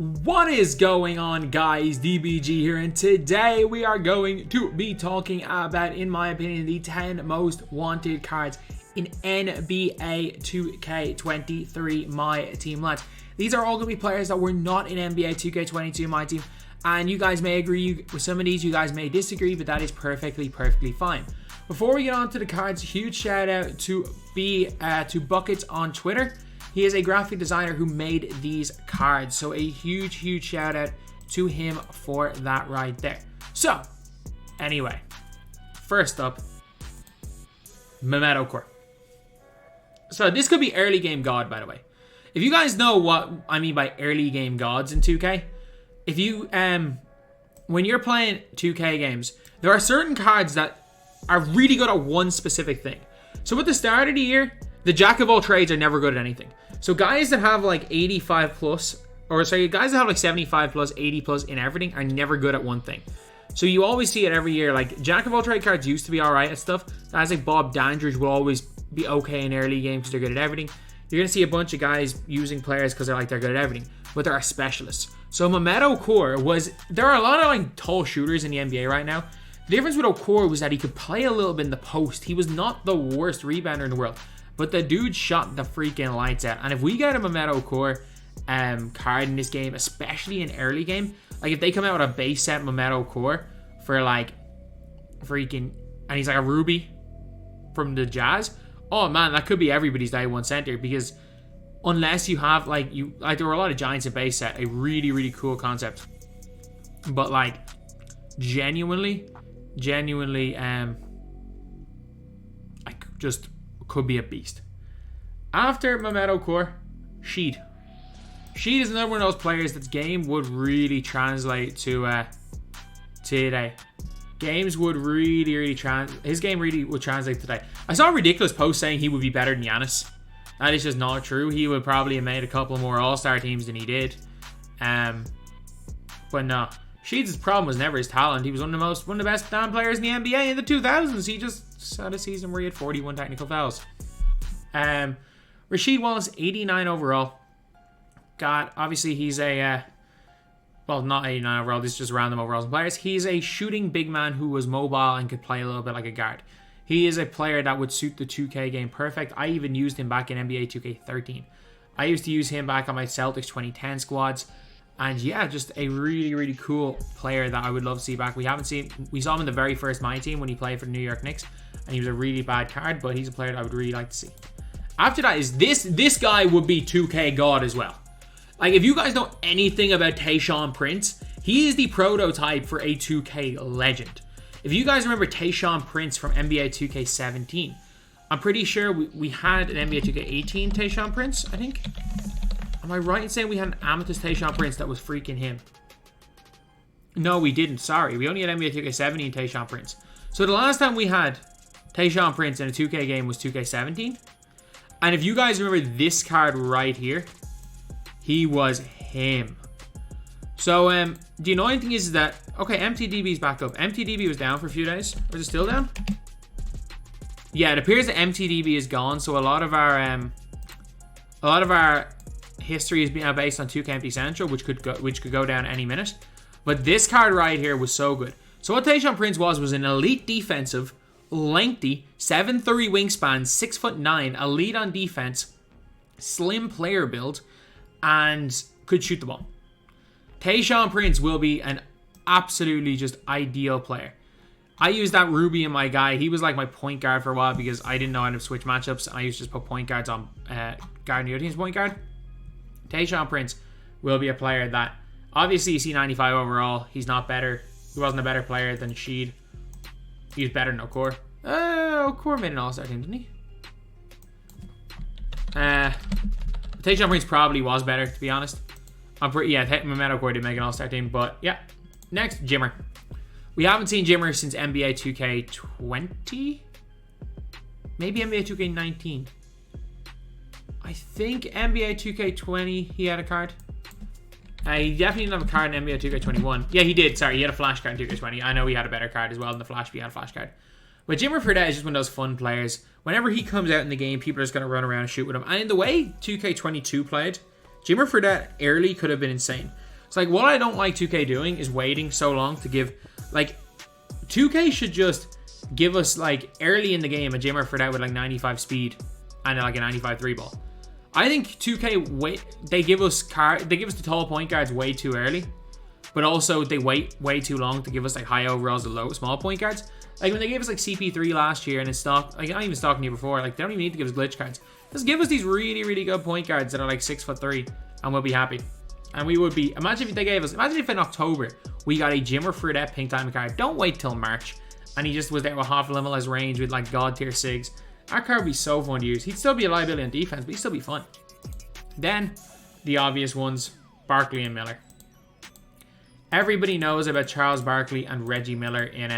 What is going on, guys? DBG here, and today we are going to be talking about, in my opinion, the 10 most wanted cards in NBA 2K23 MyTEAM, lads. These are all going to be players that were not in NBA 2K22 MyTEAM, and you guys may agree with some of these, you guys may disagree, but that is perfectly fine. Before we get on to the cards, huge shout out to Buckets on Twitter. He is a graphic designer who made these cards, so a huge shout out to him for that right there. So, anyway, first up, Memetocore. So this could be early game god, by the way. If you guys know what I mean by early game gods in 2K, if you when you're playing 2K games, there are certain cards that are really good at one specific thing. So at the start of the year, the jack of all trades are never good at anything. So guys that have like 85 plus, or sorry, guys that have like 75 plus, 80 plus in everything are never good at one thing. So you always see it every year. Like jack of all trade cards used to be alright at stuff. Guys like Bob Dandridge will always be okay in early games because they're good at everything. You're going to see a bunch of guys using players because they're good at everything, but there are specialists. So Memetocore there are a lot of like tall shooters in the NBA right now. The difference with Ocore was that he could play a little bit in the post. He was not the worst rebounder in the world, but the dude shot the freaking lights out. And if we get a Memetocore card in this game, especially in early game, like if they come out with a base set Memetocore for like freaking, and he's like a Ruby from the Jazz, oh man, that could be everybody's day one center. Because unless you have there were a lot of Giants in base set, a really cool concept, but like genuinely just could be a beast. After Memetocore, Sheed. Sheed is another one of those players that game would really translate to today. Games would his game really would translate today. I saw a ridiculous post saying he would be better than Giannis. That is just not true. He would probably have made a couple more All-Star teams than he did. But no. Sheed's problem was never his talent. He was one of the best damn players in the NBA in the 2000s. He just had a season where he had 41 technical fouls. Rasheed Wallace, 89 overall. God, obviously he's a well, not 89 overall. This is just random overalls and players. He's a shooting big man who was mobile and could play a little bit like a guard. He is a player that would suit the 2K game perfect. I even used him back in NBA 2K13. I used to use him back on my Celtics 2010 squads. And yeah, just a really cool player that I would love to see back. We saw him in the very first MyTEAM when he played for the New York Knicks, and he was a really bad card, but he's a player that I would really like to see. After that is this guy would be 2K god as well. Like if you guys know anything about Taishan Prince, he is the prototype for a 2K legend. If you guys remember Taishan Prince from NBA 2K17, I'm pretty sure we had an NBA 2K18 Taishan Prince, I think. Am I right in saying we had an Amethyst Taishan Prince that was freaking him? No, we didn't. Sorry. We only had NBA 2K17 Taishan Prince. So the last time we had Taishan Prince in a 2K game was 2K17. And if you guys remember this card right here, he was him. So the annoying thing is that, okay, MTDB is back up. MTDB was down for a few days. Or is it still down? Yeah, it appears that MTDB is gone. So a lot of our history is now based on 2K Empty Central, which could go down any minute. But this card right here was so good. So what Taishan Prince was an elite defensive, lengthy, 7'3" wingspan, 6'9", elite on defense, slim player build, and could shoot the ball. Taishan Prince will be an absolutely just ideal player. I used that Ruby in my guy. He was like my point guard for a while because I didn't know how to switch matchups, and I used to just put point guards on guarding the other team's point guard. Taishan Prince will be a player that, obviously you see 95 overall. He's not better. He wasn't a better player than Sheed. He's better than Ocore. Ocore made an All-Star team, didn't he? Taishan Prince probably was better, to be honest. Memetocore did make an All-Star team, but yeah. Next, Jimmer. We haven't seen Jimmer since NBA 2K20? Maybe NBA 2K19. I think NBA 2K20 he had a card. He definitely didn't have a card in NBA 2K21. Yeah, he did. Sorry, he had a flash card in 2K20. I know he had a better card as well than the flash, but he had a flash card. But Jimmer Fredette is just one of those fun players. Whenever he comes out in the game, people are just going to run around and shoot with him. And in the way 2K22 played, Jimmer Fredette early could have been insane. It's like, what I don't like 2K doing is waiting so long to give, like, 2K should just give us, like, early in the game a Jimmer Fredette with, like, 95 speed and, like, a 95 3 ball. I think 2K, they give us the tall point guards way too early, but also they wait way too long to give us, like, high overalls and low small point guards. Like, when they gave us, like, CP3 last year and it's stock, like, I'm not even stocking you before, like, they don't even need to give us glitch cards. Just give us these really, really good point guards that are, like, 6'3", and we'll be happy. And we would be, imagine if in October we got a Jimmer Fredette pink diamond card. Don't wait till March. And he just was there with half level as range with, like, god tier SIGs. That card would be so fun to use. He'd still be a liability on defense, but he'd still be fun. Then, the obvious ones, Barkley and Miller. Everybody knows about Charles Barkley and Reggie Miller in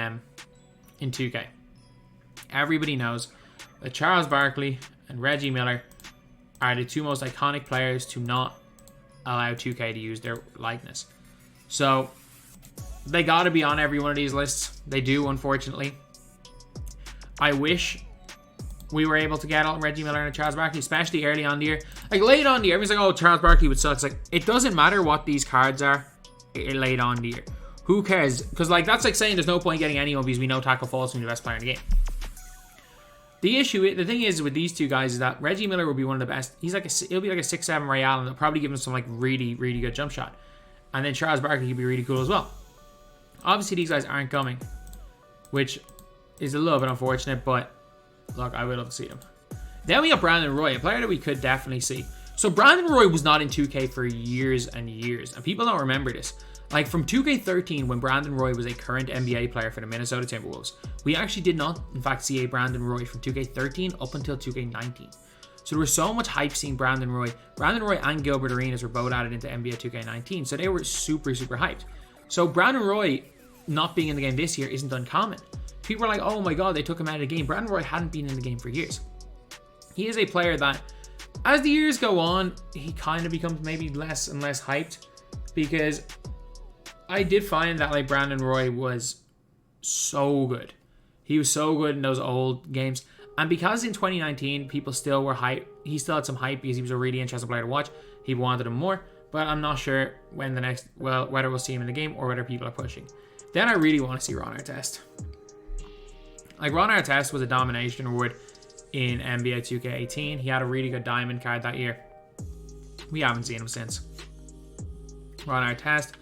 2K. Everybody knows that Charles Barkley and Reggie Miller are the two most iconic players to not allow 2K to use their likeness. So, they gotta be on every one of these lists. They do, unfortunately. I wish we were able to get Reggie Miller and Charles Barkley, especially early on the year. Like, late on the year, everyone's like, oh, Charles Barkley would suck. It's like, it doesn't matter what these cards are late on the year. Who cares? Because, like, that's like saying there's no point getting anyone because we know Tackle Falls from the best player in the game. The thing is with these two guys is that Reggie Miller will be one of the best. He'll be like a 6'7" Royale, and they'll probably give him some, like, really, really good jump shot. And then Charles Barkley could be really cool as well. Obviously, these guys aren't coming, which is a little bit unfortunate, but look, I would love to see them. Then we got Brandon Roy, a player that we could definitely see. So Brandon Roy was not in 2K for years and years, and people don't remember this. Like, from 2K13, when Brandon Roy was a current NBA player for the Minnesota Timberwolves, we actually did not, in fact, see a Brandon Roy from 2K13 up until 2K19. So there was so much hype seeing Brandon Roy. Brandon Roy and Gilbert Arenas were both added into NBA 2K19, so they were super, super hyped. So Brandon Roy not being in the game this year isn't uncommon. People are like, oh my god, they took him out of the game. Brandon Roy hadn't been in the game for years. He is a player that, as the years go on, he kind of becomes maybe less and less hyped, because I did find that, like, Brandon Roy was so good. He was so good in those old games. And because in 2019, people still were hyped, he still had some hype because he was a really interesting player to watch. He wanted him more, but I'm not sure when whether we'll see him in the game or whether people are pushing. Then I really want to see Ron Artest. Like, Ron Artest was a domination award in NBA 2K18. He had a really good diamond card that year. We haven't seen him since. Ron Artest,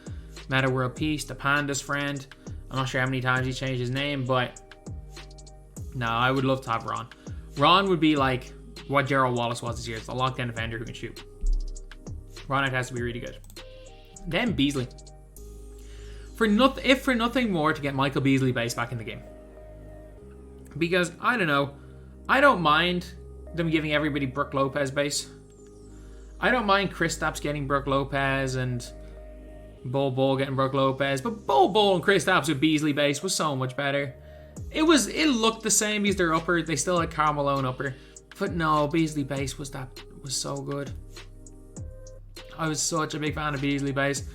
Meta World Peace, the Panda's friend. I'm not sure how many times he changed his name, but no, I would love to have Ron. Ron would be like what Gerald Wallace was this year. It's a lockdown defender who can shoot. Ron Artest would be really good. Then Beasley. If for nothing more, to get Michael Beasley base back in the game. Because, I don't know, I don't mind them giving everybody Brook Lopez base. I don't mind Kristaps getting Brook Lopez and Bol getting Brook Lopez, but Bol and Kristaps with Beasley base was so much better. It looked the same because they're upper. They still had Karl Malone upper, but no, Beasley base was so good. I was such a big fan of Beasley base.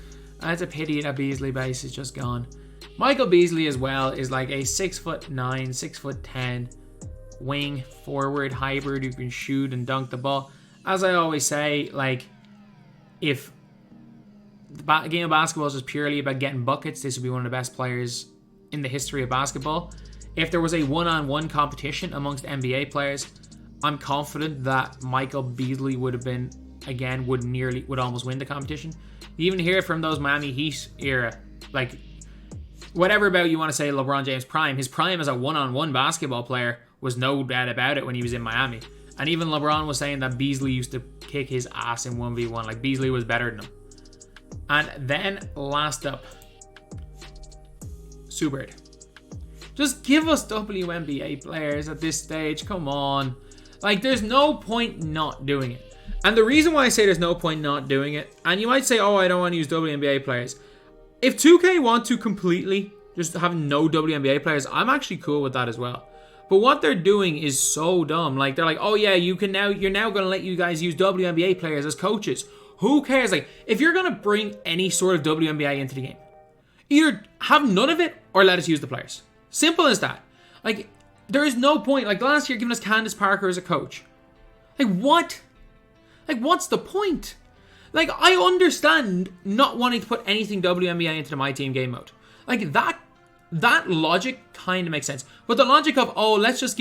And it's a pity that Beasley base is just gone. Michael Beasley as well is like a 6'9", 6'10" wing forward hybrid who can shoot and dunk the ball. As I always say, like, if the game of basketball is just purely about getting buckets, this would be one of the best players in the history of basketball. If there was a one-on-one competition amongst NBA players, I'm confident that Michael Beasley would almost win the competition. You even hear it from those Miami Heat era, like, whatever about you want to say LeBron James' prime, his prime as a one-on-one basketball player was no doubt about it when he was in Miami. And even LeBron was saying that Beasley used to kick his ass in 1v1. Like, Beasley was better than him. And then, last up, Subert. Just give us WNBA players at this stage. Come on. Like, there's no point not doing it. And the reason why I say there's no point not doing it, and you might say, oh, I don't want to use WNBA players. If 2K want to completely just have no WNBA players, I'm actually cool with that as well. But what they're doing is so dumb. Like, they're like, oh yeah, you're now going to let you guys use WNBA players as coaches. Who cares? Like, if you're going to bring any sort of WNBA into the game, either have none of it or let us use the players. Simple as that. Like, there is no point. Like, last year, giving us Candace Parker as a coach. Like, what? Like, what's the point? Like, I understand not wanting to put anything WNBA into the MyTEAM game mode. Like, that logic kind of makes sense. But the logic of, oh, let's just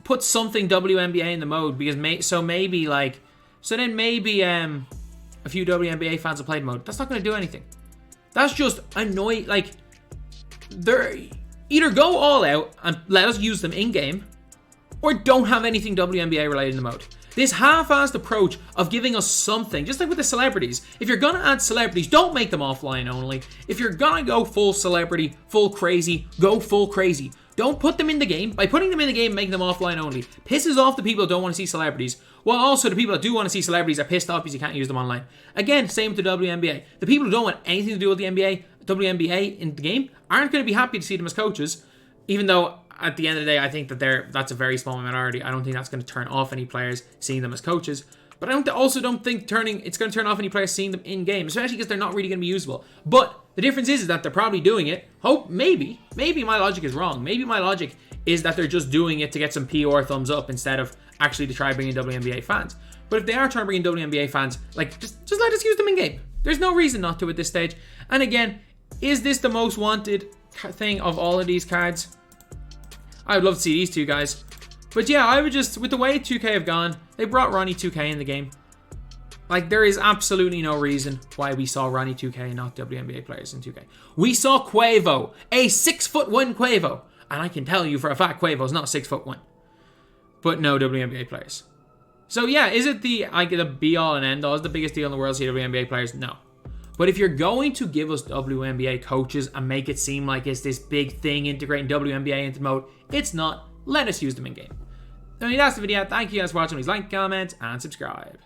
put something WNBA in the mode because maybe a few WNBA fans will play the mode. That's not going to do anything. That's just annoying. Like, they're either go all out and let us use them in game, or don't have anything WNBA related in the mode. This half-assed approach of giving us something, just like with the celebrities. If you're going to add celebrities, don't make them offline only. If you're going to go full celebrity, full crazy, go full crazy. Don't put them in the game. By putting them in the game, making them offline only pisses off the people who don't want to see celebrities, while also the people that do want to see celebrities are pissed off because you can't use them online. Again, same with the WNBA. The people who don't want anything to do with the WNBA in the game aren't going to be happy to see them as coaches, even though at the end of the day, I think that that's a very small minority. I don't think that's going to turn off any players seeing them as coaches. But I also don't think it's going to turn off any players seeing them in game, especially because they're not really going to be usable. But the difference is that they're probably doing it. Maybe my logic is wrong. Maybe my logic is that they're just doing it to get some PR thumbs up instead of actually to try bringing WNBA fans. But if they are trying to bring in WNBA fans, like just let us use them in game. There's no reason not to at this stage. And again, is this the most wanted thing of all of these cards? I would love to see these two guys. But yeah, I would just, with the way 2K have gone, they brought Ronnie 2K in the game. Like, there is absolutely no reason why we saw Ronnie 2K and not WNBA players in 2K. We saw Quavo, a 6'1" Quavo. And I can tell you for a fact Quavo's not 6'1". But no WNBA players. So yeah, is it the be-all and end-all? Is the biggest deal in the world to see WNBA players? No. But if you're going to give us WNBA coaches and make it seem like it's this big thing integrating WNBA into mode, it's not. Let us use them in game. I mean, that's the video. Thank you guys for watching. Please like, comment, and subscribe.